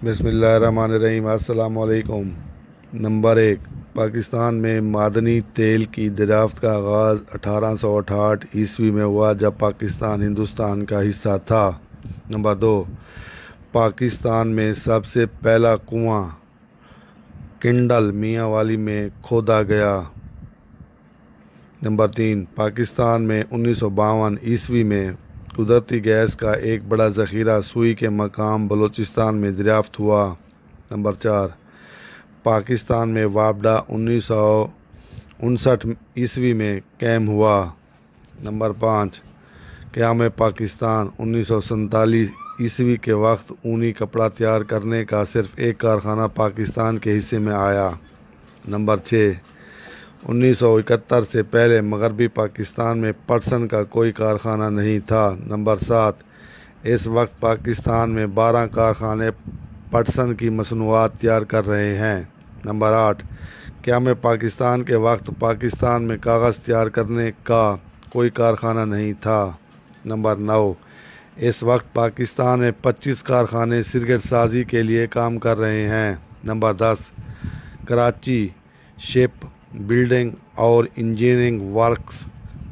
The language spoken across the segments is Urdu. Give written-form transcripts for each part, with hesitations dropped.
بسم اللہ الرحمن الرحیم۔ السلام علیکم۔ نمبر 1، پاکستان میں معدنی تیل کی دریافت کا آغاز 1868 میں ہوا جب پاکستان ہندوستان کا حصہ تھا۔ نمبر 2، پاکستان میں سب سے پہلا کنواں کنڈل میاں والی میں کھودا گیا۔ نمبر 3، پاکستان میں 1952 میں قدرتی گیس کا ایک بڑا ذخیرہ سوئی کے مقام بلوچستان میں دریافت ہوا۔ نمبر 4، پاکستان میں وابڈا 1959 میں قائم ہوا۔ نمبر 5، قیام پاکستان 1947 کے وقت اونی کپڑا تیار کرنے کا صرف ایک کارخانہ پاکستان کے حصے میں آیا۔ نمبر 6، 1971 سے پہلے مغربی پاکستان میں پٹسن کا کوئی کارخانہ نہیں تھا۔ نمبر 7، اس وقت پاکستان میں 12 کارخانے پٹسن کی مصنوعات تیار کر رہے ہیں۔ نمبر 8، قیام پاکستان کے وقت پاکستان میں کاغذ تیار کرنے کا کوئی کارخانہ نہیں تھا۔ نمبر 9، اس وقت پاکستان میں 25 کارخانے سگریٹ سازی کے لیے کام کر رہے ہیں۔ نمبر 10، کراچی شپ بلڈنگ اور انجینئرنگ ورکس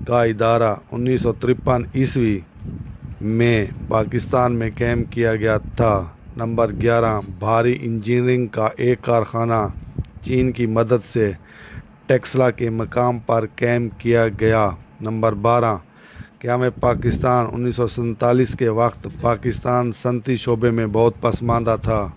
کا ادارہ 1953 میں پاکستان میں قائم کیا گیا تھا۔ نمبر 11، بھاری انجینئرنگ کا ایک کارخانہ چین کی مدد سے ٹیکسلا کے مقام پر قائم کیا گیا۔ نمبر 12، قیام پاکستان 1947 کے وقت پاکستان صنعتی شعبے میں بہت پسماندہ تھا۔